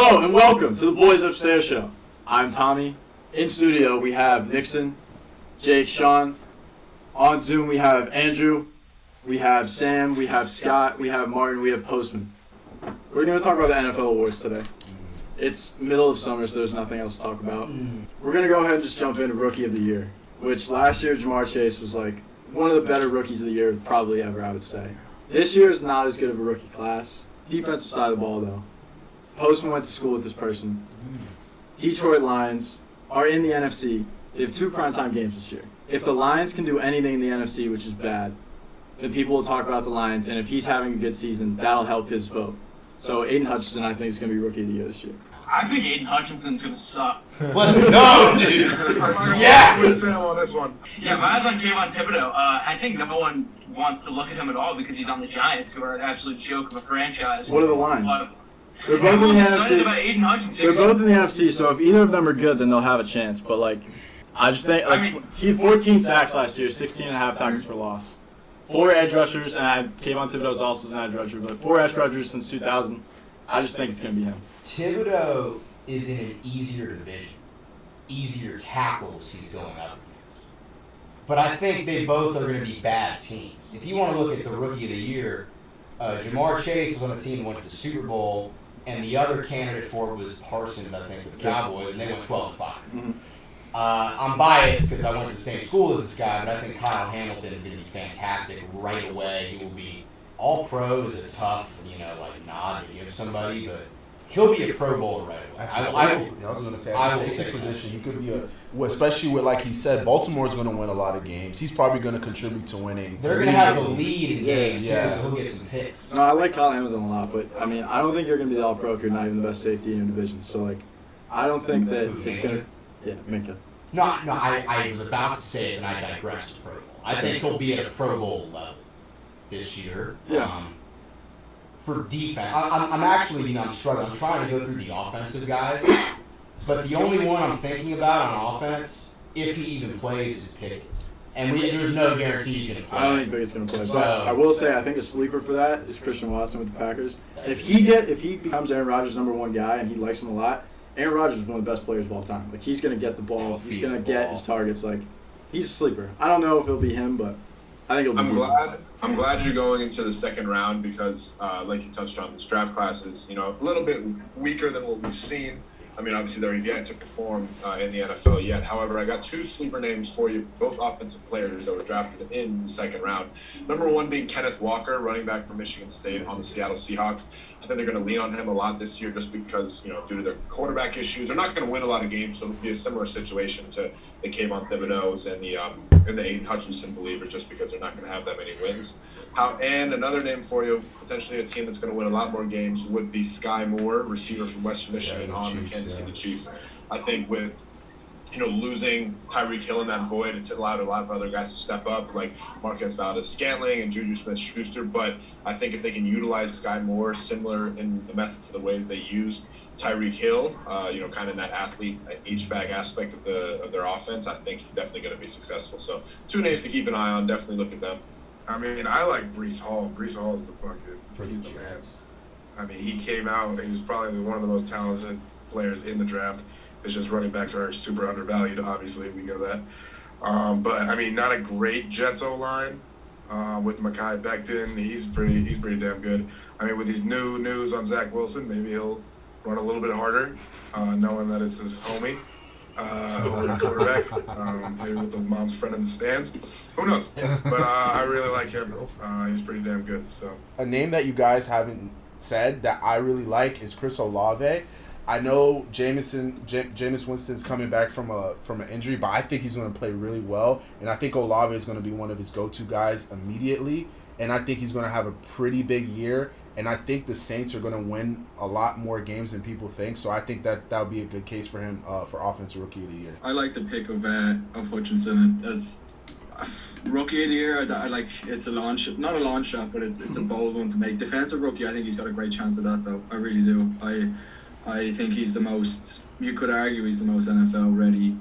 Hello and welcome to the Boys Upstairs Show. I'm Tommy. In studio we have Nickson, Jake, Sean. On Zoom we have Andrew, we have Sam, we have Scott, we have Martin, we have Postman. We're going to talk about the NFL awards today. It's middle of summer, so there's nothing else to talk about. We're going to go ahead and just jump into Rookie of the Year, which last year Jamar Chase was like one of the better rookies of the year probably ever, I would say. This year is not as good of a rookie class. Defensive side of the ball, though. Postman went to school with this person. Detroit Lions are in the NFC. They have 2 primetime games this year. If the Lions can do anything in the NFC, which is bad, then people will talk about the Lions, and if he's having a good season, that'll help his vote. So Aidan Hutchinson, I think, is going to be Rookie of the Year this year. I think Aidan Hutchinson's going to suck. Let's go, dude! Yes! Sam on this one. Yeah, my eyes on Kayvon Thibodeau. I think no one wants to look at him at all because he's on the Giants, who are an absolute joke of a franchise. What are the Lions? They're both Everyone's in the excited NFC. about Aidan Hutchinson. They're both in the NFC, so if either of them are good, then they'll have a chance. But, like, I just think, he had 14 sacks last year, 16 and a half tackles for loss. 4 edge rushers, and Kayvon Thibodeau's also an edge rusher, but 4 edge rushers since 2000. I just think it's going to be him. Thibodeau is in an easier division, easier tackles he's going up against. But I think they both are going to be bad teams. If you want to look at the Rookie of the Year, Jamar Chase was on a team that went to the Super Bowl, and the other candidate for it was Parsons, I think, with the Cowboys, and they went 12-5. Mm-hmm. I'm biased because I went to the same school as this guy, but I think Kyle Hamilton is going to be fantastic right away. He will be all pro is a tough, nod to give somebody, but he'll be a Pro Bowler right away. I was going to say, I at will the say safety position, he could be especially with, like he said, Baltimore's going to win a lot of games. He's probably going to contribute to winning. They're going to have the lead in games, Yeah. so he'll get some picks. No, I like Kyle Hamilton a lot, but, I mean, I don't think you're going to be the All-Pro if you're not even the best safety in your division. So, like, I don't think that it's going to – yeah, Minka. No, I was about to say it, and I digressed to Pro Bowl. I think he'll be at a Pro Bowl level this year. Yeah. For defense, I'm actually, I'm struggling. I'm trying to go through the offensive guys, but the only one I'm thinking about on offense, if he even plays, is Pickett. And there's no guarantee he's going to play. I don't think Pickett's going to play. So- But I will say I think a sleeper for that is Christian Watson with the Packers. If he becomes Aaron Rodgers' #1 guy and he likes him a lot, Aaron Rodgers is one of the best players of all time. Like, he's going to get the ball. He's going to get his targets. Like, he's a sleeper. I don't know if it'll be him, but I think it'll be him. I'm glad you're going into the second round because, like you touched on, this draft class is, a little bit weaker than what we've seen. I mean, obviously they're yet to perform in the NFL yet. However, I got 2 sleeper names for you, both offensive players that were drafted in the second round. Number 1 being Kenneth Walker, running back from Michigan State on the Seattle Seahawks. I think they're going to lean on him a lot this year just because, due to their quarterback issues. They're not going to win a lot of games, so it'll be a similar situation to the Kayvon Thibodeau's and the Aidan Hutchinson believers just because they're not going to have that many wins. And another name for you, potentially a team that's going to win a lot more games, would be Sky Moore, receiver from Western Michigan on the Kansas City Chiefs. I think with losing Tyreek Hill in that void, it's allowed a lot of other guys to step up, like Marquez Valdez-Scantling and Juju Smith-Schuster. But I think if they can utilize Sky Moore similar in the method to the way that they used Tyreek Hill, kind of in that athlete H-back aspect of their offense, I think he's definitely going to be successful. So 2 names to keep an eye on. Definitely look at them. I mean, I like Breece Hall. Breece Hall is he's the man. I mean, he came out, he was probably one of the most talented players in the draft. It's just running backs are super undervalued, obviously, we know that. But, I mean, not a great Jets O-line with McCabe Becton. He's pretty damn good. I mean, with these new news on Zach Wilson, maybe he'll run a little bit harder, knowing that it's his homie. Quarterback, maybe with the mom's friend in the stands. Who knows? But I really like him. He's pretty damn good. So a name that you guys haven't said that I really like is Chris Olave. I know Jameis Winston's coming back from an injury, but I think he's going to play really well, and I think Olave is going to be one of his go-to guys immediately, and I think he's going to have a pretty big year. And I think the Saints are going to win a lot more games than people think. So I think that'll be a good case for him for Offensive Rookie of the Year. I like the pick of Hutchinson as Rookie of the Year. I like it's not a long shot, but it's a bold one to make. Defensive Rookie, I think he's got a great chance of that, though. I really do. I think he's the most. You could argue he's the most NFL ready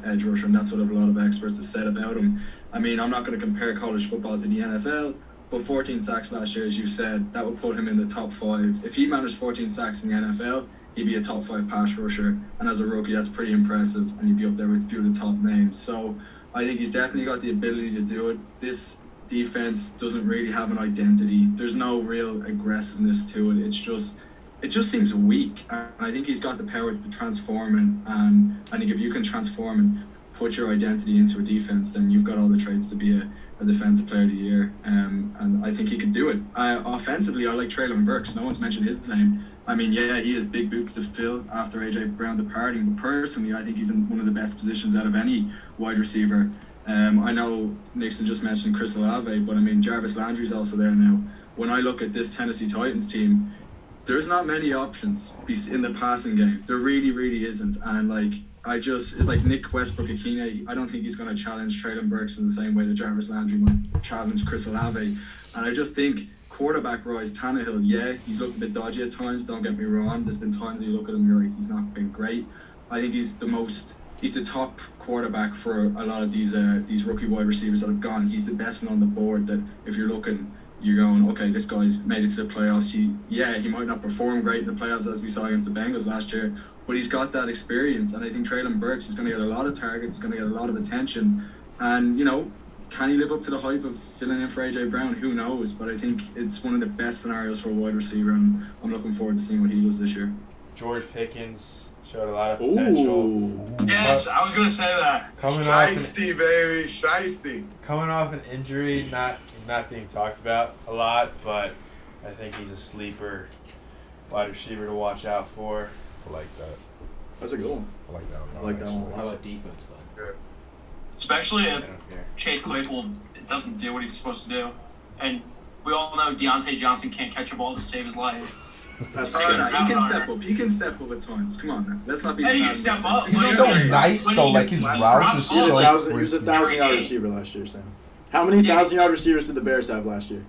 edge rusher, and that's what a lot of experts have said about him. I mean, I'm not going to compare college football to the NFL. But 14 sacks last year, as you said, that would put him in the top 5. If he managed 14 sacks in the NFL, he'd be a top 5 pass rusher, and as a rookie, that's pretty impressive, and he'd be up there with a few of the top names. So I think he's definitely got the ability to do it. This defense doesn't really have an identity. There's no real aggressiveness to it. It just seems weak, and I think he's got the power to transform it. And I think if you can transform and put your identity into a defense, then you've got all the traits to be a defensive player of the year. And I think he can do it. Offensively, I like Treylon Burks. No one's mentioned his name. I mean, yeah, he has big boots to fill after AJ Brown departing, but personally, I think he's in one of the best positions out of any wide receiver. I know Nickson just mentioned Chris Olave, but I mean, Jarvis Landry's also there now. When I look at this Tennessee Titans team, there's not many options in the passing game. There really, really isn't. And it's like Nick Westbrook-Akine, I don't think he's going to challenge Treylon Burks in the same way that Jarvis Landry might challenge Chris Olave. And I just think quarterback-wise, Tannehill, yeah, he's looked a bit dodgy at times, don't get me wrong. There's been times where you look at him and you're like, he's not been great. I think he's the top quarterback for a lot of these rookie wide receivers that have gone. He's the best one on the board that if you're looking, you're going, okay, this guy's made it to the playoffs. He might not perform great in the playoffs as we saw against the Bengals last year, but he's got that experience, and I think Treylon Burks is going to get a lot of targets, he's going to get a lot of attention, and, can he live up to the hype of filling in for AJ Brown? Who knows? But I think it's one of the best scenarios for a wide receiver, and I'm looking forward to seeing what he does this year. George Pickens showed a lot of potential. Ooh. Yes, I was going to say that. Shiesty, baby. Shiesty. Coming off an injury, not being talked about a lot, but I think he's a sleeper wide receiver to watch out for. I like that. That's a good one. I like that one. I like that one a lot. How about defense, bud? Especially if Chase Claypool doesn't do what he's supposed to do. And we all know Deontay Johnson can't catch a ball to save his life. That's He can step up at times. Come on, man. Let's not be. And he can step up. He's so nice, though. Like, his routes are so He was a crispy. 1,000-yard receiver last year, Sam. How many 1,000-yard receivers did the Bears have last year?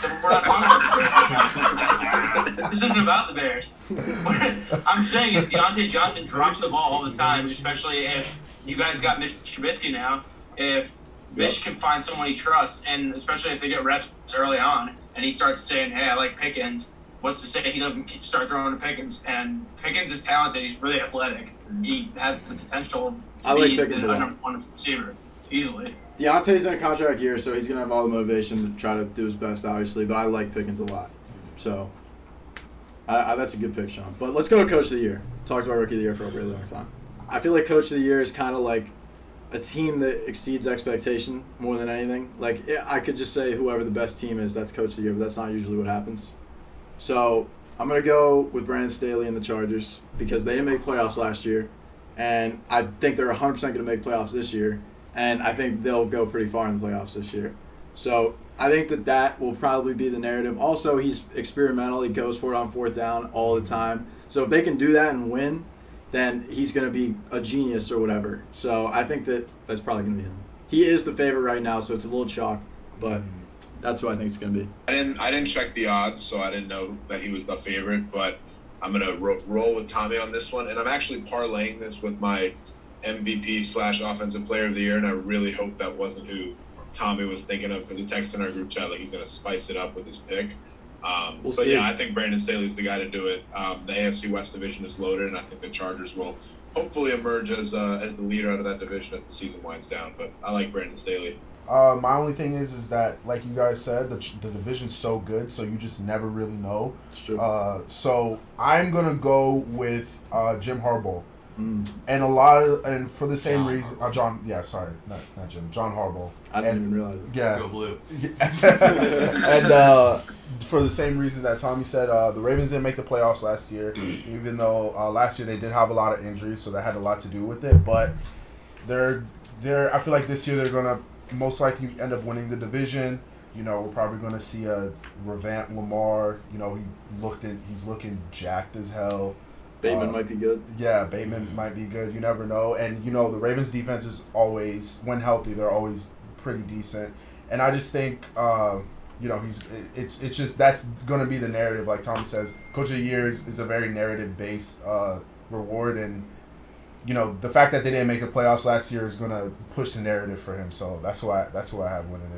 We're not talking about the Bears. This isn't about the Bears. What I'm saying is Deontay Johnson drops the ball all the time, especially if you guys got Mitch Trubisky now. If Mitch can find someone he trusts, and especially if they get reps early on, and he starts saying, hey, I like Pickens, what's to say he doesn't start throwing to Pickens? And Pickens is talented. He's really athletic. He has the potential to be the number one receiver easily. Deontay's in a contract year, so he's going to have all the motivation to try to do his best, obviously, but I like Pickens a lot. So that's a good pick, Sean. But let's go to Coach of the Year. Talked about Rookie of the Year for a really long time. I feel like Coach of the Year is kind of like a team that exceeds expectation more than anything. Like, I could just say whoever the best team is, that's Coach of the Year, but that's not usually what happens. So I'm going to go with Brandon Staley and the Chargers because they didn't make playoffs last year, and I think they're 100% going to make playoffs this year, and I think they'll go pretty far in the playoffs this year. So I think that will probably be the narrative. Also, he's experimental. He goes for it on fourth down all the time. So if they can do that and win, then he's going to be a genius or whatever. So I think that's probably going to be him. He is the favorite right now, so it's a little chalk, but that's what I think it's going to be. I didn't check the odds, so I didn't know that he was the favorite, but I'm going to roll with Tommy on this one, and I'm actually parlaying this with my MVP/Offensive Player of the Year, and I really hope that wasn't who Tommy was thinking of because he texted in our group chat like he's going to spice it up with his pick. We'll see. Yeah, I think Brandon Staley's the guy to do it. The AFC West division is loaded, and I think the Chargers will hopefully emerge as the leader out of that division as the season winds down. But I like Brandon Staley. My only thing is that, like you guys said, the division's so good, so you just never really know. It's true. So I'm gonna go with Jim Harbaugh, and for the same reason, John Harbaugh. I didn't even realize it. Yeah. Go blue. And for the same reason that Tommy said, the Ravens didn't make the playoffs last year, even though last year they did have a lot of injuries, so that had a lot to do with it. But I feel like this year they're gonna most likely end up winning the division. You know, we're probably gonna see a revamped Lamar. You know, he's looking jacked as hell. Bateman might be good. Yeah, Bateman might be good. You never know. And, you know, the Ravens' defense is always, when healthy, they're always pretty decent. And I just think, you know, it's just that's going to be the narrative. Like Tommy says, Coach of the Year is a very narrative-based reward. And, you know, the fact that they didn't make the playoffs last year is going to push the narrative for him. So that's why I have winning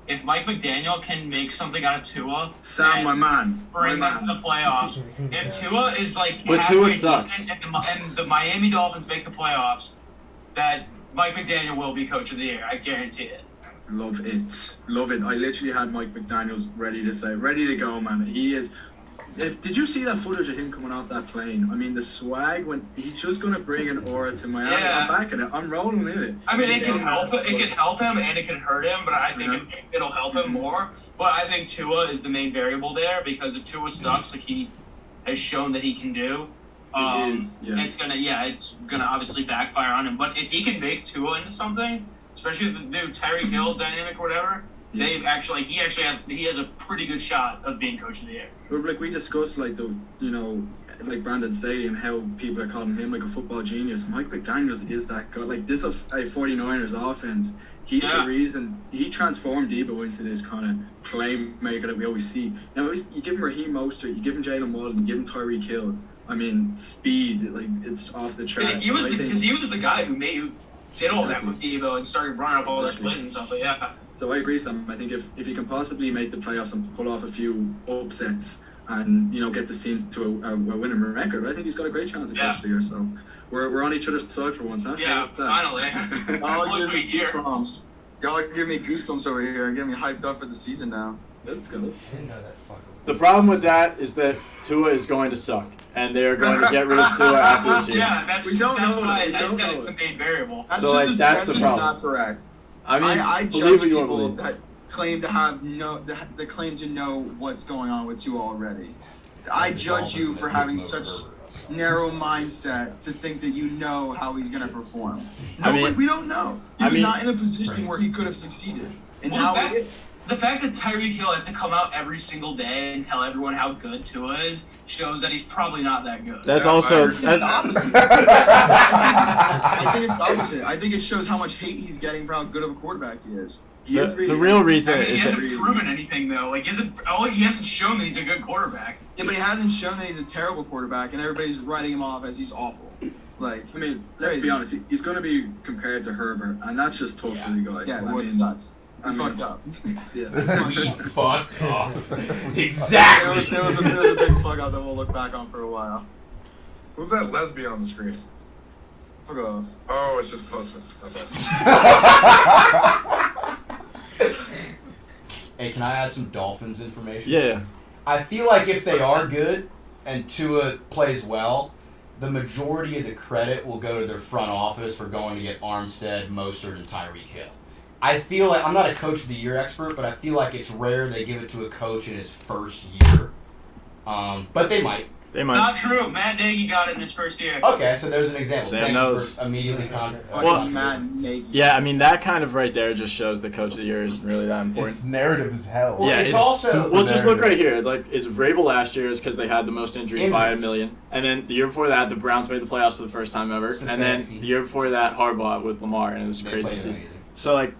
it. if Mike McDaniel can make something out of Tua, Sam, my man. bring them to the playoffs. If Tua is like But halfway Tua sucks. decent and the Miami Dolphins make the playoffs, that Mike McDaniel will be coach of the year. I guarantee it. Love it. Love it. I literally had Mike McDaniels ready to go, man. He is. Did you see that footage of him coming off that plane? I mean, the swag when he's just gonna bring an aura to Miami. Yeah. I'm backing it. I'm rolling in it. I mean, it can help him and it can hurt him, but I think it'll help him more. But I think Tua is the main variable there because if Tua sucks, like he has shown that he can do, it's gonna obviously backfire on him. But if he can make Tua into something, especially with the new Tyreek Hill dynamic or whatever, he actually has a pretty good shot of being coach of the year. But like we discussed, like like Brandon Staley and how people are calling him like a football genius. Mike McDaniels is that guy. Like this 49ers offense, he's the reason he transformed Debo into this kind of playmaker that we always see. Now you give him Raheem Mostert, you give him Jalen Waddle, you give him Tyreek Hill. I mean, speed, like it's off the charts. He was the guy who did all that with Debo and started running up all that split and stuff. But yeah. So I agree, Sam. I think if he can possibly make the playoffs and pull off a few upsets and get this team to a winning record, I think he's got a great chance of coach of the year. So we're on each other's side for once, huh? Yeah, finally. Y'all give me goosebumps. Y'all give me goosebumps over here. Get me hyped up for the season now. Let's go. I didn't know that fucker. The problem with that is that Tua is going to suck, and they're going to get rid of Tua after this year. Yeah, that's why it's the main variable. That's the problem. Not correct. I mean, I judge people that claim to have that claim to know what's going on with Tua already. I judge you for having such narrow mindset to think that you know how he's going to perform. We don't know. He was not in a position where he could have succeeded. And the fact that Tyreek Hill has to come out every single day and tell everyone how good Tua is shows that he's probably not that good. That's also the opposite. I think it's the opposite. I think it shows how much hate he's getting for how good of a quarterback he is. The real reason he is hasn't proven anything though. Like, he hasn't shown that he's a good quarterback. Yeah, but he hasn't shown that he's a terrible quarterback, and everybody's writing him off as he's awful. Like, I mean, let's be honest. He's going to be compared to Herbert, and that's just tough for the guy. Yeah, it's nuts. Fucked up. Yeah. Fucked up. Exactly. There was a big fuck up that we'll look back on for a while. Who's that lesbian on the screen? Fuck off. Oh, it's just Postman. Hey, can I add some Dolphins information? Yeah. I feel like if they are good and Tua plays well, the majority of the credit will go to their front office for going to get Armstead, Mostert, and Tyreek Hill. I feel like, I'm not a coach of the year expert, but I feel like it's rare they give it to a coach in his first year. But they might. Not true. Matt Nagy got it in his first year. Okay, so there's an example. Sam knows. Immediately Matt Nagy. Yeah, I mean, that kind of right there just shows that coach of the year isn't really that important. It's narrative as hell. Well, yeah, it's also... Well, just look right here. Like, it's Vrabel last year is because they had the most injuries by a million. And then the year before that, the Browns made the playoffs for the first time ever. And then the year before that, Harbaugh with Lamar, and it was a crazy season. So, like,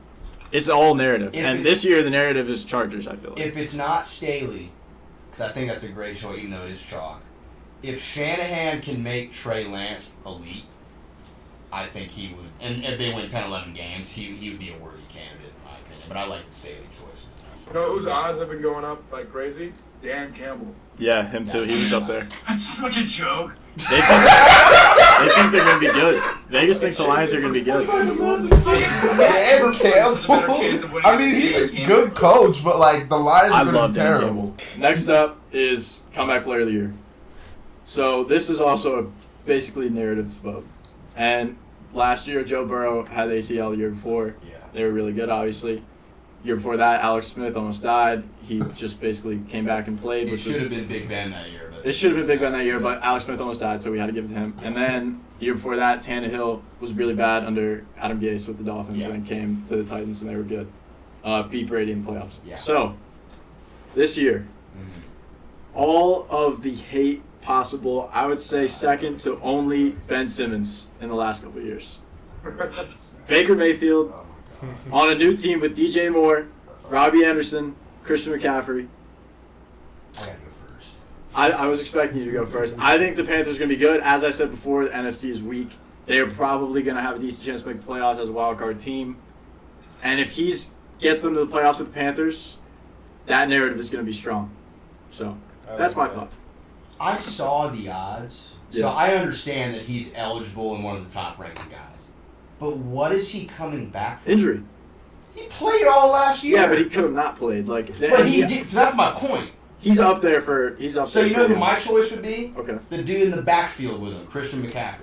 it's all narrative. And this year, the narrative is Chargers, I feel like. If it's not Staley, because I think that's a great choice, even though it is chalk, if Shanahan can make Trey Lance elite, I think he would. And if they win 10, 11 games, he would be a worthy candidate, in my opinion. But I like the Staley choice. You know whose odds have been going up like crazy? Dan Campbell. Yeah, him too. He was up there. That's such a joke. They think they're going to be good. Vegas thinks the Lions are going to be good. Dan Campbell. I mean, he's a good coach, but like the Lions are going to be terrible. Next up is Comeback Player of the Year. So this is also basically a narrative vote. And last year, Joe Burrow had ACL the year before. Yeah. They were really good, obviously. Year before that, Alex Smith almost died. He just basically came back and played. It should have been Big Ben that year. It should have been Big Ben that year, but Alex Smith almost died, so we had to give it to him. And then the year before that, Tannehill was really bad under Adam Gase with the Dolphins, and then came to the Titans, and they were good. Beat Brady in the playoffs. Yeah. So, this year, all of the hate possible, I would say second to only Ben Simmons in the last couple of years. Baker Mayfield on a new team with DJ Moore, Robbie Anderson, Christian McCaffrey. I gotta go first. I was expecting you to go first. I think the Panthers are going to be good. As I said before, the NFC is weak. They are probably going to have a decent chance to make the playoffs as a wild card team. And if he's gets them to the playoffs with the Panthers, that narrative is going to be strong. So that's my thought. I saw the odds, so Yeah. I understand that he's eligible and one of the top-ranking guys. But what is he coming back from? Injury. He played all last year. Yeah, but he could have not played. Like, But he did. So that's my point. He's up there for. So you know who my choice would be? Okay. The dude in the backfield with him, Christian McCaffrey.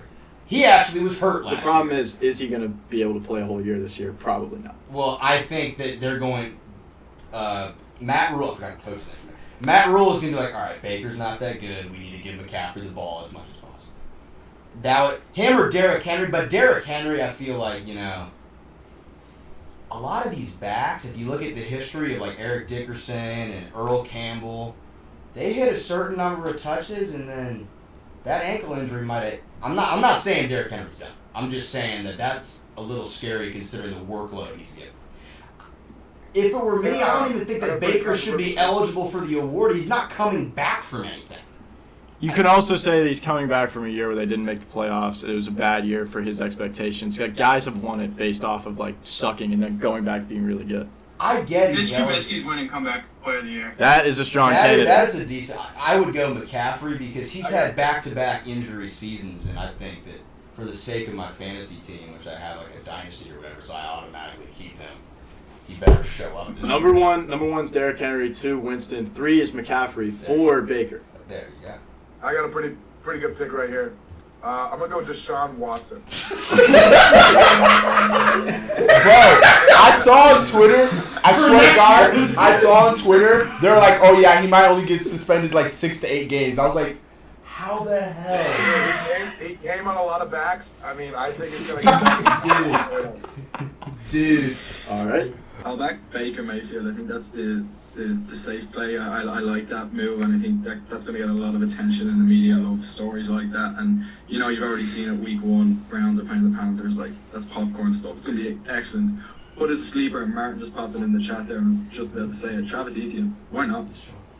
He actually was hurt last year. The problem is he going to be able to play a whole year this year? Probably not. Well, I think that they're going. Matt Rule, I forgot to coach this. Matt Rule is going to be like, all right, Baker's not that good. We need to give McCaffrey the ball as much as possible. Him or Derrick Henry, but Derrick Henry, I feel like, a lot of these backs, if you look at the history of like Eric Dickerson and Earl Campbell, they hit a certain number of touches and then that ankle injury might have. I'm not saying Derrick Henry's done. I'm just saying that that's a little scary considering the workload he's getting. If it were me, I don't even think that Baker should be eligible for the award. He's not coming back from anything. You could also say that he's coming back from a year where they didn't make the playoffs. It was a bad year for his expectations. Guys have won it based off of like sucking and then going back to being really good. I get it. Mitch Trubisky's winning comeback player of the year. That is a strong candidate. That is a decent. I would go McCaffrey because he's had back-to-back injury seasons, and I think that for the sake of my fantasy team, which I have like a dynasty or whatever, so I automatically keep him. He better show up. Number one's Derrick Henry. 2, Winston. 3 is McCaffrey. 4, Baker. There you go. I got a pretty good pick right here. I'm gonna go Deshaun Watson. Bro, I saw on Twitter. I swear to God, I saw on Twitter. They're like, "Oh yeah, he might only get suspended like 6 to 8 games." I was like, "How the hell?" He came on a lot of backs. I mean, I think it's gonna get Dude. All right. I'll back Baker Mayfield. I think that's the safe play. I like that move, and I think that's going to get a lot of attention in the media. I love stories like that. And, you've already seen it week 1. Browns are playing the Panthers. Like, that's popcorn stuff. It's going to be excellent. But as a sleeper, Martin just popped it in the chat there and was just about to say it. Travis Etienne, why not?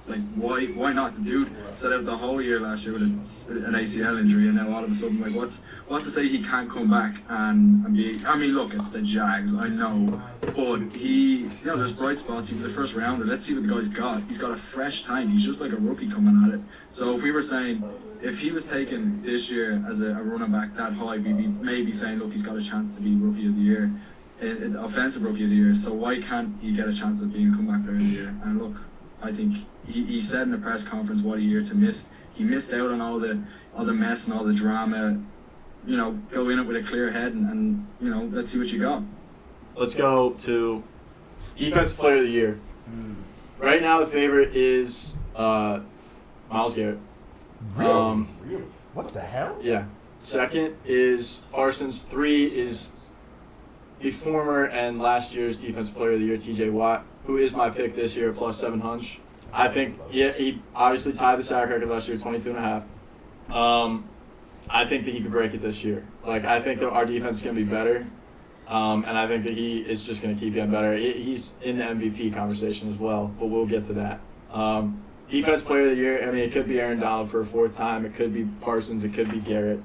Like, why not? The dude set out the whole year last year with an ACL injury, and now all of a sudden, like, what's to say he can't come back and be? I mean, look, it's the Jags, I know, but there's bright spots. He was a first rounder. Let's see what the guy's got. He's got a fresh time. He's just like a rookie coming at it. So if we were saying, if he was taken this year as a running back that high, we'd be maybe saying, look, he's got a chance to be rookie of the year, offensive rookie of the year. So why can't he get a chance of being comeback player of the year? And look, I think he said in the press conference what a year to miss. He missed out on all the mess and all the drama. Go in it with a clear head and let's see what you got. Let's go to Defensive Player of the Year. Right now, the favorite is Myles Garrett. Really? Really? What the hell? Yeah. Second is Parsons. 3 is the former and last year's Defensive Player of the Year, TJ Watt, who is my pick this year, plus 700. I think, he obviously tied the sack record last year, 22.5. I think that he could break it this year. Like, I think that our defense is going to be better, and I think that he is just going to keep getting better. He's in the MVP conversation as well, but we'll get to that. Defense Player of the Year, I mean, it could be Aaron Donald for a 4th time. It could be Parsons. It could be Garrett.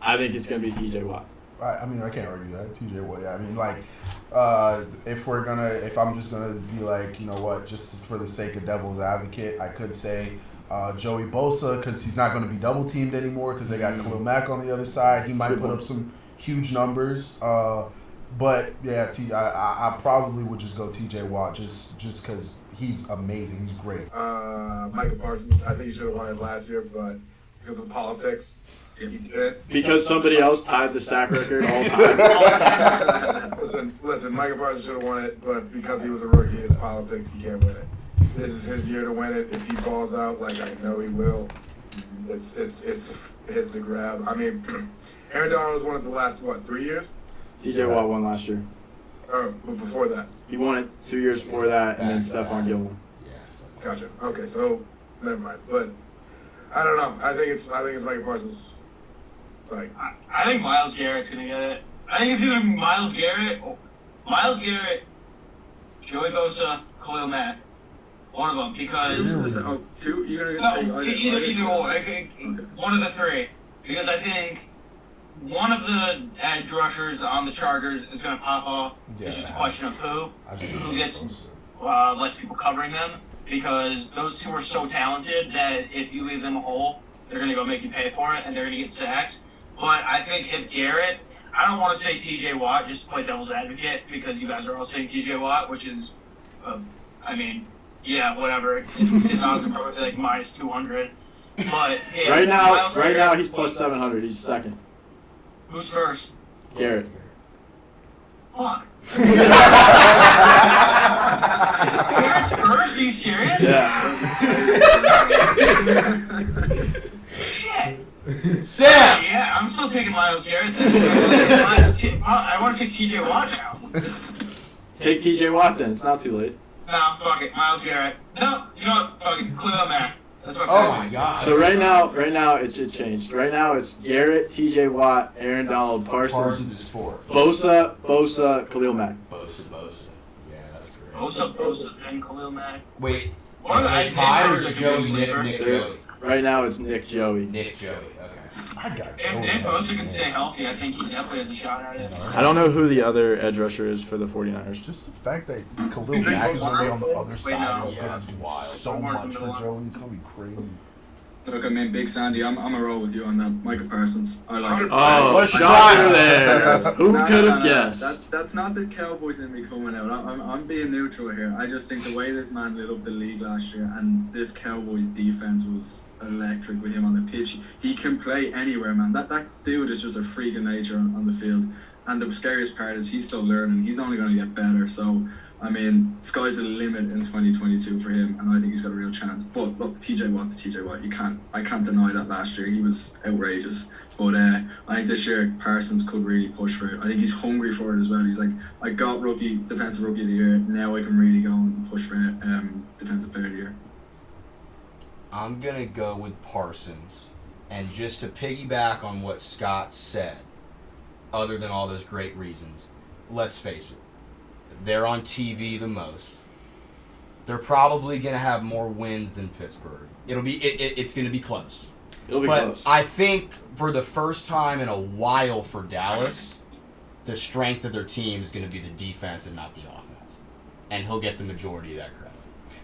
I think it's going to be TJ Watt. I mean, I can't argue that. TJ Watt. Yeah, I mean, like, if I'm just gonna be like, you know what, just for the sake of devil's advocate, I could say Joey Bosa, because he's not going to be double teamed anymore because they got Khalil Mack on the other side. He might put up some huge numbers. But yeah, I probably would just go TJ Watt just because he's amazing. He's great. Michael Parsons. I think he should have won it last year, but because of politics, he did. Because somebody else tied the sack record all time. Listen, Michael Parsons should have won it, but because he was a rookie, it's politics. He can't win it. This is his year to win it. If he balls out, like I know he will, it's his to grab. I mean, Aaron Donald was one of the last 3 years. TJ Watt won last year. Oh, but before that. He won it 2 years before that, and then Stephon Gilmore. Gotcha. Okay, so never mind. But I don't know. I think it's Michael Parsons. Like I think Myles Garrett's gonna get it. I think it's either Myles Garrett, Joey Bosa, Khalil Mack. One of them, because two. You're gonna take either or. One of the 3, because I think one of the edge rushers on the Chargers is going to pop off. It's just a question of who gets less people covering them, because those two are so talented that if you leave them a hole, they're going to go make you pay for it, and they're going to get sacks. But I think if Garrett, I don't want to say TJ Watt, just to play devil's advocate, because you guys are all saying TJ Watt, which is, yeah, whatever. His odds are probably like minus 200. But right now he's plus 700. He's second. Who's first? Garrett. Fuck. Garrett's first? Are you serious? Yeah. Shit. Sam! Yeah, I'm still taking Myles Garrett then. I want to take TJ Watt now. Take TJ Watt then. It's not too late. Nah, fuck it. Myles Garrett. No, you know what? Fuck it. Khalil Mack. That's what Oh my god. So right now it changed. Right now it's Garrett, TJ Watt, Aaron Donald, Parsons is 4. Bosa, Khalil Mack. Bosa. Yeah, that's great. Bosa, and Khalil Mack. Wait. One of the Is it Ty or is it Joey, Nick Joey? Right now it's Nick Joey. Nick Joey, okay. I got If Bosa can stay healthy, I think he definitely has a shot at it. I don't know who the other edge rusher is for the 49ers. Just the fact that Khalil Mack is going to be on the other side no. is going to be so much for Joey. It's going to be crazy. Look, I mean, Big Sandy, I'm a roll with you on that. Micah Parsons. I like it. Oh, what a shocker surprise. there. Who No, could no, have no. guessed? That's not the Cowboys in me coming out. I'm being neutral here. I just think the way this man lit up the league last year, and this Cowboys defense was electric with him on the pitch. He can play anywhere, man. That dude is just a freak of nature on the field. And the scariest part is he's still learning. He's only going to get better. So, I mean, sky's the limit in 2022 for him, and I think he's got a real chance. But look, TJ Watt's TJ Watt. I can't deny that last year he was outrageous. But I think this year Parsons could really push for it. I think he's hungry for it as well. He's like, I got defensive rookie of the year. Now I can really go and push for it. Defensive player of the year. I'm going to go with Parsons. And just to piggyback on what Scott said, other than all those great reasons, let's face it, they're on TV the most. They're probably going to have more wins than Pittsburgh. It's going to be close. It'll be But close. I think for the first time in a while for Dallas, the strength of their team is going to be the defense and not the offense. And he'll get the majority of that credit.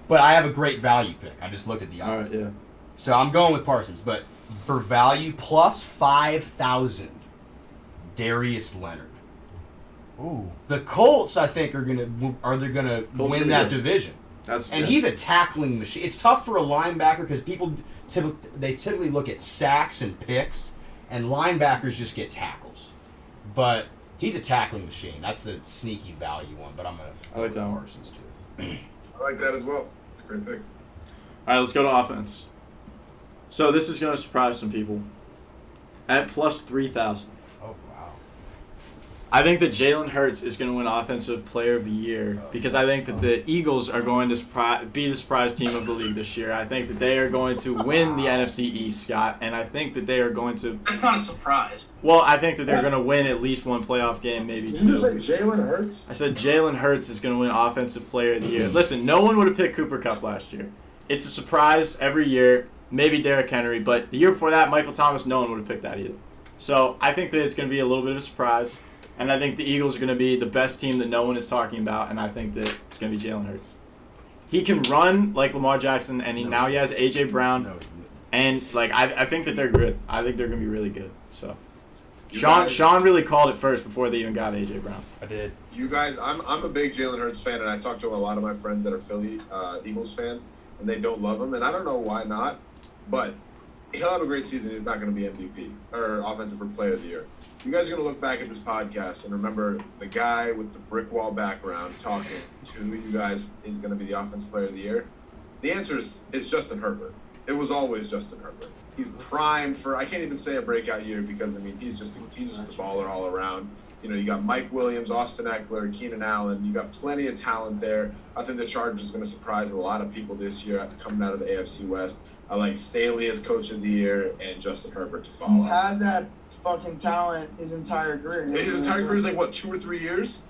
But I have a great value pick. I just looked at the odds. All right, yeah. So I'm going with Parsons. But for value, plus 5,000, Darius Leonard. Ooh. The Colts, I think, are gonna Colts win are that good. division. And he's a tackling machine. It's tough for a linebacker because people typically look at sacks and picks, and linebackers just get tackles. But he's a tackling machine. That's a sneaky value one. But I'm gonna I like that one. Parsons too. I like that as well. It's a great pick. All right, let's go to offense. So this is going to surprise some people. At plus 3,000. Oh, wow. I think that Jalen Hurts is going to win Offensive Player of the Year because I think that the Eagles are going to be the surprise team of the league this year. I think that they are going to win the NFC East, Scott, and I think that they are going to... That's not a surprise. Well, I think that they're going to win at least one playoff game, maybe Did you two. just say Jalen Hurts? I said Jalen Hurts is going to win Offensive Player of the Year. Listen, no one would have picked Cooper Kupp last year. It's a surprise every year. Maybe Derrick Henry, but the year before that, Michael Thomas, no one would have picked that either. So I think that it's going to be a little bit of a surprise, and I think the Eagles are going to be the best team that no one is talking about, and I think that it's going to be Jalen Hurts. He can run like Lamar Jackson, and now he has A.J. Brown, and I think that they're good. I think they're going to be really good. So Sean really called it first before they even got A.J. Brown. I did. You guys, I'm a big Jalen Hurts fan, and I talked to a lot of my friends that are Philly Eagles fans, and they don't love him, and I don't know why not, but he'll have a great season. He's not going to be MVP or Offensive Player of the Year. You guys are going to look back at this podcast and remember the guy with the brick wall background talking to who you guys is going to be the Offensive Player of the Year. The answer is Justin Herbert. It was always Justin Herbert. He's primed for, I can't even say a breakout year because, I mean, he's just a baller all around. You know, you got Mike Williams, Austin Eckler, Keenan Allen. You got plenty of talent there. I think the Chargers is going to surprise a lot of people this year coming out of the AFC West. I like Staley as Coach of the Year and Justin Herbert to follow. He's had that fucking talent his entire career. His entire career is like, what, 2 or 3 years?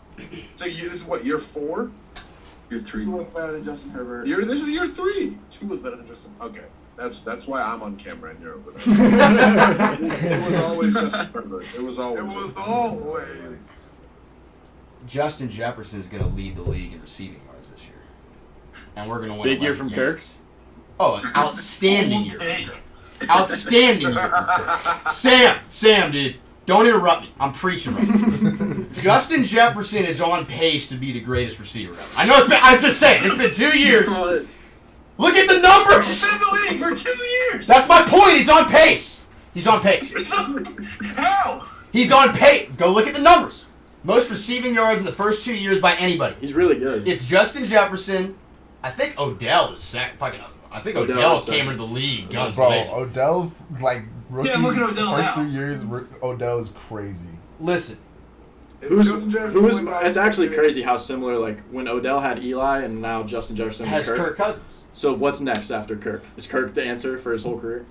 So this is what, year 4? Year 3. Who was better than Justin Herbert? This is year 3. 2 was better than Justin. Okay. That's why I'm on camera and you're over there. It was always Justin Herbert. It was always. Justin Jefferson is going to lead the league in receiving yards this year, and we're going to win. Big year from Kirk. Oh, an outstanding year from Kirk. Outstanding year from Kirk. Sam, dude, don't interrupt me. I'm preaching right now. Justin Jefferson is on pace to be the greatest receiver ever. I know I'm just saying, it's been 2 years. Look at the numbers. He's been in the league for 2 years. That's my point. He's on pace. How? He's on pace. Go look at the numbers. Most receiving yards in the first 2 years by anybody. He's really good. It's Justin Jefferson. I think Odell is I think Odell came into the league guns blazing. Odell, like, rookie, look at Odell first now. 3 years, Odell is crazy. Listen. It's actually crazy how similar, like, when Odell had Eli and now Justin Jefferson has Kirk. Kirk Cousins. So what's next after Kirk? Is Kirk the answer for his whole career?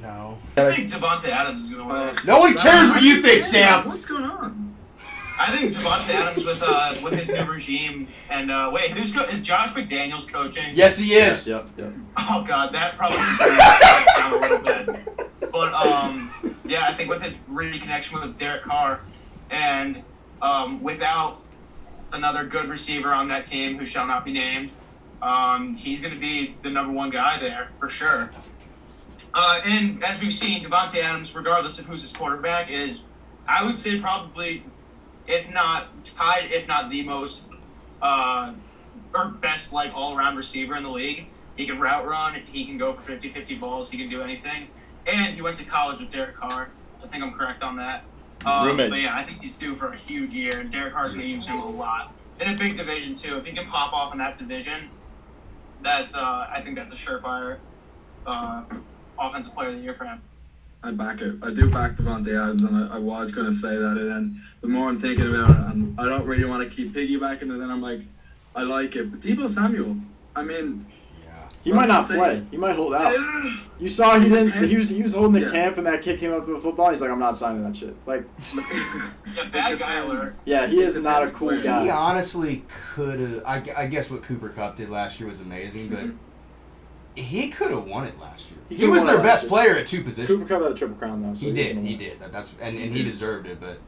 No. I think Devontae Adams is going to win. No one cares what you think, Sam. What's going on? I think Devontae Adams with his new regime and wait, is Josh McDaniels coaching? Yes, he is. Yep. Oh God, that probably brings down a little bit. But yeah, I think with his reconnection with Derek Carr and without another good receiver on that team who shall not be named, he's going to be the number one guy there for sure. And as we've seen, Devontae Adams, regardless of who's his quarterback, is, I would say, probably, if not tied, if not the most, or best, like, all-around receiver in the league. He can route run, he can go for 50-50 balls, he can do anything. And he went to college with Derek Carr. I think I'm correct on that. But yeah, I think he's due for a huge year, and Derek Carr's going to use him a lot. In a big division, too. If he can pop off in that division, I think that's a surefire offensive player of the year for him. I back it. I do back Devontae Adams, and I was going to say that, and then the more I'm thinking about it, and I don't really want to keep piggybacking, and then I'm like, I like it. But Deebo Samuel, I mean, he might not play. He might hold out. You saw he didn't. He was holding the camp, and that kid came up to the football. He's like, I'm not signing that shit. Like, yeah, bad guy alert. Yeah, he is not a cool guy. He honestly could have. I guess what Cooper Kupp did last year was amazing, but he could have won it last year. He was their best player at two positions. Cooper Kupp had a triple crown though. So he did. That's and he deserved it. But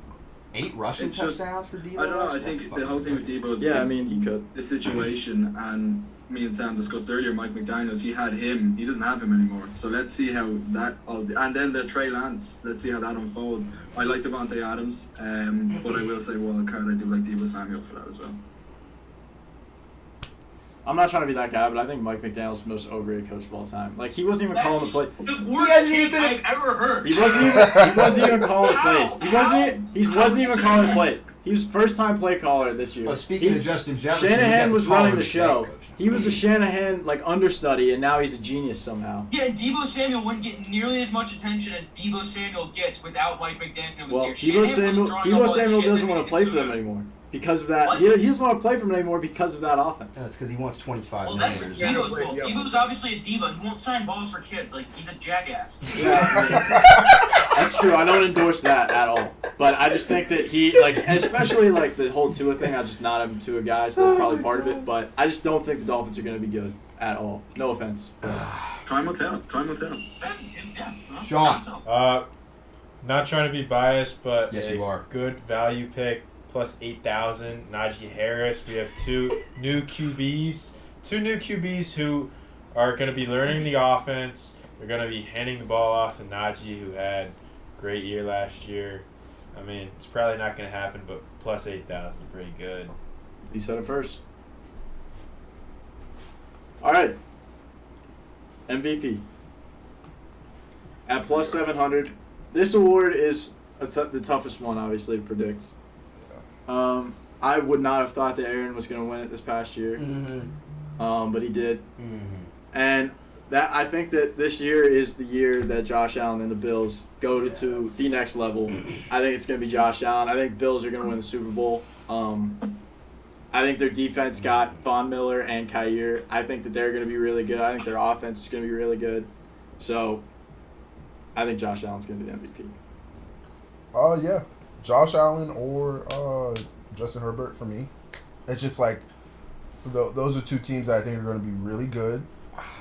8 rushing touchdowns for Deebo. I don't know. I think the whole thing with Deebo is I mean, he could. The situation, and me and Sam discussed earlier, Mike McDaniels, he had him. He doesn't have him anymore. So let's see how that and then the Trey Lance. Let's see how that unfolds. I like Devontae Adams, but I will say wild card. I do like Deebo Samuel for that as well. I'm not trying to be that guy, but I think Mike McDaniels is the most overrated coach of all time. Like, he wasn't even calling the play. The worst take I've ever heard. He wasn't even calling the plays. He wasn't even calling the plays. He was first-time play caller this year. Well, speaking of Justin Jefferson, Shanahan was running the show. He was a Shanahan understudy, and now he's a genius somehow. Yeah, and Deebo Samuel wouldn't get nearly as much attention as Deebo Samuel gets without Mike McDaniels Well, here. Deebo Samuel doesn't want to play for them anymore. Because of that, he doesn't want to play for him anymore because of that offense. That's because he wants $25 million. Well, that's Deebo's fault. Deebo's obviously a diva. He won't sign balls for kids. Like, he's a jackass. Yeah, that's true. I don't endorse that at all. But I just think that he, and especially, the whole Tua thing, I'm just not a Tua guy, so that's probably part of it. But I just don't think the Dolphins are going to be good at all. No offense. Time will tell. Yeah, Sean. Not trying to be biased, but yes, you are. Good value pick. Plus 8,000, Najee Harris. We have two new QBs who are going to be learning the offense. They're going to be handing the ball off to Najee, who had a great year last year. I mean, it's probably not going to happen, but plus 8,000 is pretty good. He said it first. All right. MVP. At plus 700. This award is the toughest one, obviously, to predict. I would not have thought that Aaron was going to win it this past year, but he did. And that I think that this year is the year that Josh Allen and the Bills go to the next level. I think it's going to be Josh Allen. I think the Bills are going to win the Super Bowl. I think their defense got Von Miller and Kyer. I think that they're going to be really good. I think their offense is going to be really good. So I think Josh Allen's going to be the MVP. Yeah. Josh Allen or Justin Herbert for me. It's just those are two teams that I think are going to be really good.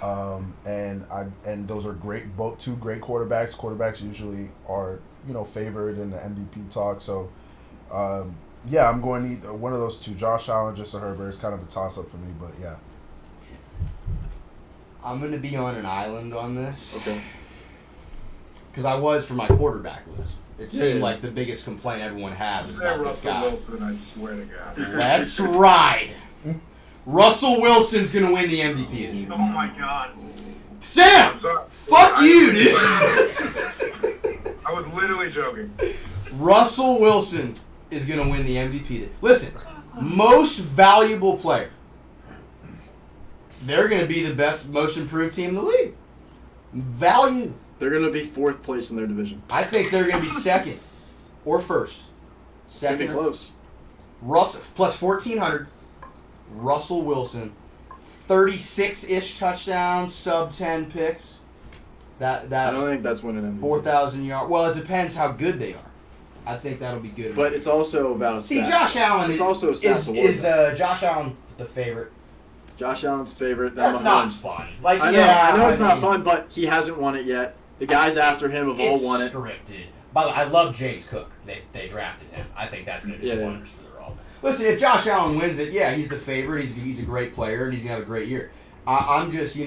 And those are both two great quarterbacks. Quarterbacks usually are favored in the MVP talk. So yeah, I'm going to either one of those two. Josh Allen, Justin Herbert is kind of a toss up for me, but yeah. I'm going to be on an island on this. Okay. Because I was for my quarterback list. It seemed like the biggest complaint everyone has is about this guy. Wilson, I swear to God. Let's ride. Russell Wilson's going to win the MVP this year. Oh my God. Sam! Fuck you, dude! I was literally joking. Russell Wilson is going to win the MVP. Listen, most valuable player. They're going to be the best, most improved team in the league. Value. They're going to be 4th place in their division. I think they're going to be 2nd or 1st. It's going to be close. Russell plus 1,400. Russell Wilson, 36-ish touchdowns, sub 10 picks. That I don't think that's winning MVP. 4,000 yards. Well, it depends how good they are. I think that'll be good. But it's also about a stats. See, Josh Allen it's also a stats award. Is Josh Allen the favorite? Josh Allen's favorite. That's not fun. Like, I know it's not fun, but he hasn't won it yet. The guys after him have all won it. It's scripted. By the way, I love James Cook. They drafted him. I think that's going to do wonders for their offense. Listen, if Josh Allen wins it, yeah, he's the favorite. He's a great player, and he's going to have a great year. I'm just,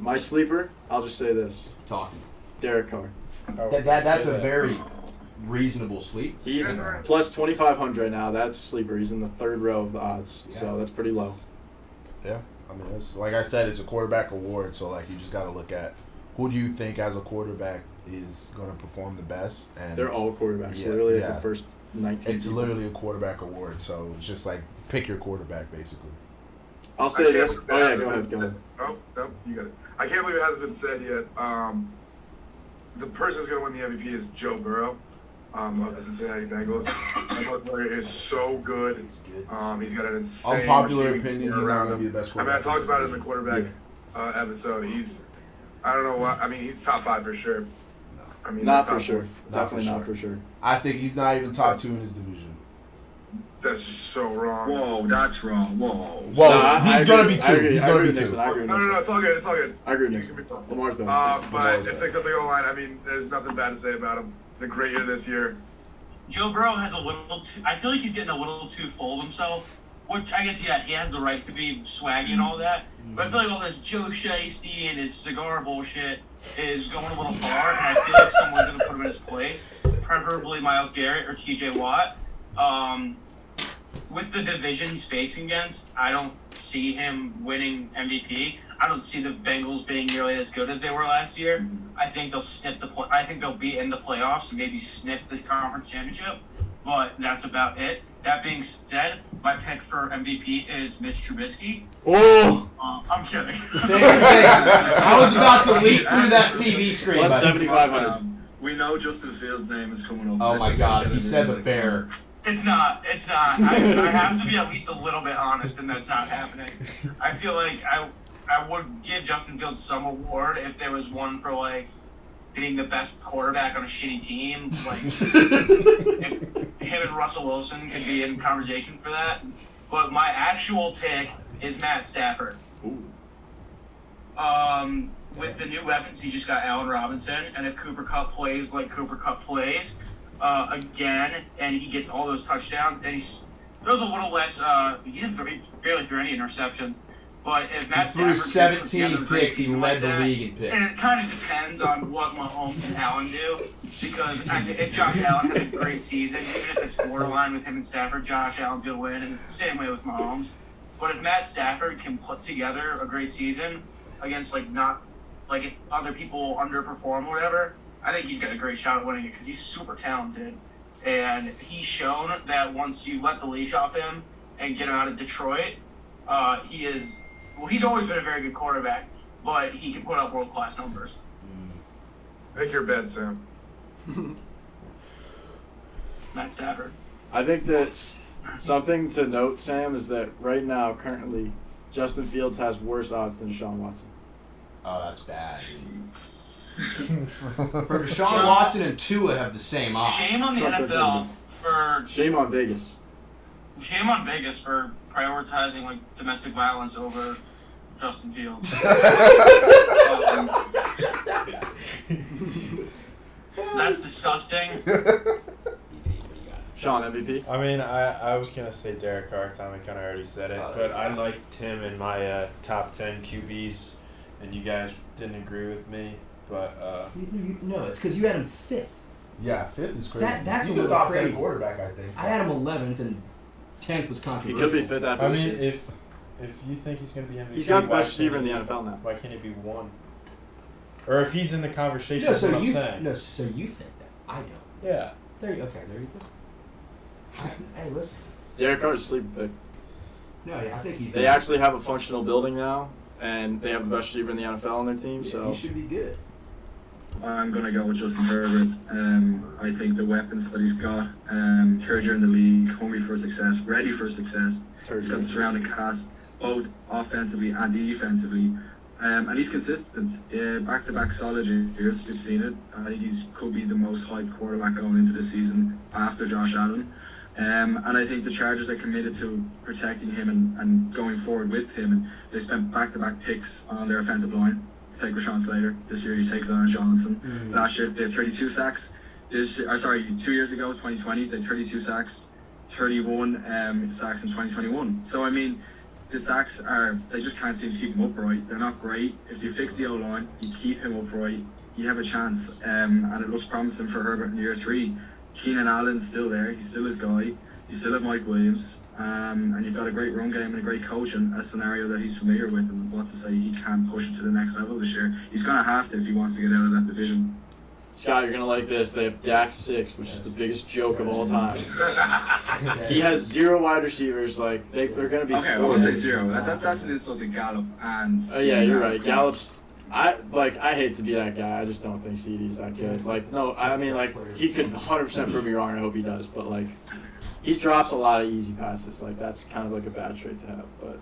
My sleeper, I'll just say this. Talking. Derek Carr. That's a very reasonable sleep. He's plus 2,500 now. That's a sleeper. He's in the 3rd row of the odds, so that's pretty low. Yeah, I mean, it's, like I said, it's a quarterback award, so you just got to look at who do you think as a quarterback is going to perform the best. And they're all quarterbacks. Literally the first 19. It's literally a quarterback award, so it's just pick your quarterback basically. I'll say this. Oh yeah, go ahead. Oh no, you got it. I can't believe it hasn't been said yet. The person who's going to win the MVP is Joe Burrow of the Cincinnati Bengals. That player is so good. He's got an insane. Unpopular opinion, he's not going to be the best quarterback. I talked about it in the quarterback episode. I don't know what. I mean, he's top 5 for sure. I mean, not for sure. Definitely not for sure. I think he's not even top 2 in his division. That's just so wrong. Whoa, that's wrong. Whoa. Well, he's going to be 2. He's going to be 2. No, it's all good. It's all good. I agree with Nickson. Lamar's better. But it picks up the goal line. I mean, there's nothing bad to say about him. A great year this year. Joe Burrow has a little too. I feel like he's getting a little too full of himself. Which I guess he has the right to be swaggy and all that. But I feel like all this Joe Shiesty and his cigar bullshit is going a little far, and I feel like someone's going to put him in his place, preferably Myles Garrett or T.J. Watt. With the division he's facing against, I don't see him winning MVP. I don't see the Bengals being nearly as good as they were last year. I think they'll I think they'll be in the playoffs and maybe sniff the conference championship. But that's about it. That being said, my pick for MVP is Mitch Trubisky. Oh! I'm kidding. I was about to leap through that TV screen. Plus 7,500. We know Justin Fields' name is coming up. Oh my God, he says a bear. It's not. I have to be at least a little bit honest, and that's not happening. I feel like I would give Justin Fields some award if there was one for being the best quarterback on a shitty team. If him and Russell Wilson could be in conversation for that. But my actual pick is Matt Stafford. Ooh. With the new weapons, he just got Allen Robinson, and if Cooper Kupp plays like Cooper Kupp plays again, and he gets all those touchdowns, and he throws a little less. He barely threw any interceptions. But if Matt Stafford threw 17 picks, he led the league in picks. And it kind of depends on what Mahomes and Allen do. Because if Josh Allen has a great season, even if it's borderline with him and Stafford, Josh Allen's going to win. And it's the same way with Mahomes. But if Matt Stafford can put together a great season against, if other people underperform or whatever, I think he's got a great shot at winning it because he's super talented. And he's shown that once you let the leash off him and get him out of Detroit, he is... Well, he's always been a very good quarterback, but he can put up world-class numbers. Make your bet, Sam. Matt Stafford. I think that something to note, Sam, is that right now, currently, Justin Fields has worse odds than Deshaun Watson. Oh, that's bad. Deshaun Watson and Tua have the same odds. Shame on the NFL for... Shame on Vegas. Shame on Vegas for prioritizing domestic violence over Justin Fields. That's disgusting. Sean, MVP? I mean, I was going to say Derek Carr. Tommy kind of already said it. But I liked him in my top 10 QBs, and you guys didn't agree with me. But No, it's because you had him 5th. Yeah, 5th is crazy. That's He's a a little top crazy. 10 quarterback, I think. I had him 11th, and 10th was He controversial. could be 5th after I this mean, year. if you think he's going to be MVP, He's got the why best receiver in can't the he NFL now. Why can't he be 1? Or if he's in the conversation, No, that's so what I'm you saying. so you think that. I don't. Yeah. There you go. Hey, listen. Derek Carr's a sleeper pick. No, yeah, I think he's. They actually have a functional building now, and they have the best receiver in the NFL on their team. So he should be good. I'm going to go with Justin Herbert. I think the weapons that he's got, third year in the league, hungry for success, ready for success. He's got the surrounding cast, both offensively and defensively. And he's consistent. Back-to-back solid years, we've seen it. I think he could be the most hyped quarterback going into the season after Josh Allen. And I think the Chargers are committed to protecting him and going forward with him. And they spent back-to-back picks on their offensive line. Take Rashawn Slater. This year he takes Aaron Johnson. Last year they had 32 sacks. 2 years ago, 2020, they had 32 sacks. 31 sacks in 2021. So I mean, the sacks they just can't seem to keep him upright. They're not great. If you fix the O-line, you keep him upright, you have a chance. And it looks promising for Herbert in year 3. Keenan Allen's still there. He's still his guy. You still have Mike Williams. And you've got a great run game and a great coach and a scenario that he's familiar with. And what's to say he can't push it to the next level this year. He's going to have to if he wants to get out of that division. Scott, you're gonna like this. They have Dak 6, which is the biggest joke of all time. He has 0 wide receivers. Like they're gonna be. Okay, I won't say 0. That's an insult to Gallup and. Oh yeah, you're right. Gallup's. I hate to be that guy. I just don't think CeeDee's that good. Like no, I mean like he could 100% prove me wrong. And I hope he does. But like he drops a lot of easy passes. Like that's kind of like a bad trait to have. But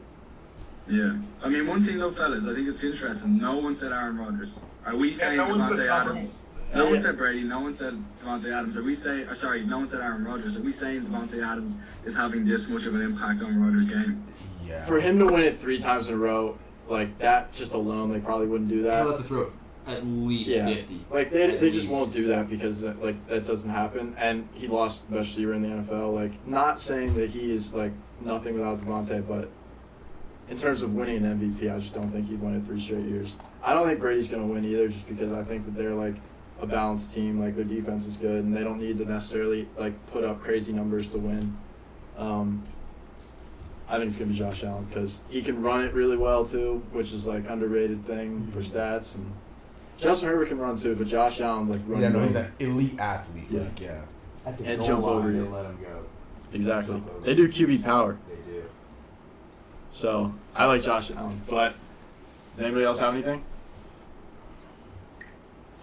yeah, I mean one thing though, fellas, I think it's interesting. No one said Aaron Rodgers. Are we saying no one said Devontae Tom Adams? No one said Brady. No one said Devontae Adams. No one said Aaron Rodgers. Are we saying Devontae Adams is having this much of an impact on Rodgers' game? Yeah. for him to win it 3 times in a row, like that just alone, they probably wouldn't do that. He'll have to throw at least 50. Like they just won't do that because like that doesn't happen. And he lost the best receiver in the NFL. Like not saying that he is like nothing without Devontae, but in terms of winning an MVP, I just don't think he'd win it 3 straight years. I don't think Brady's gonna win either, just because I think that they're like a balanced team. Like their defense is good, and they don't need to necessarily like put up crazy numbers to win. I think it's gonna be Josh Allen because he can run it really well too, which is like underrated thing for stats. And Justin Herbert can run too, but Josh Allen like runs. Yeah, no, he's an elite athlete. Yeah. Like, yeah. At the And goal jump line, over they you. let him go. Exactly. They do QB power, They do. so I like Josh Allen. But does anybody else have anything?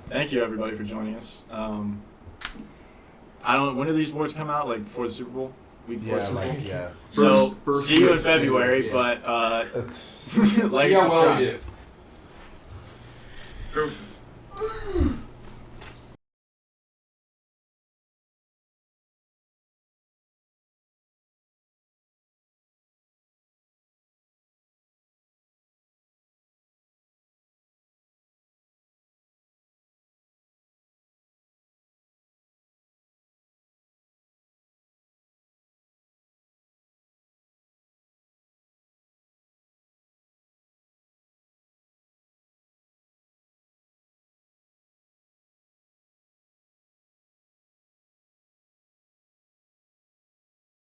Thank you everybody for joining us. I don't. When do these awards come out? Like before the Super Bowl? Week before the Yeah, Super Bowl? like, yeah. So First see you in week, February, yeah. but It's, like See how well we do. Deuces.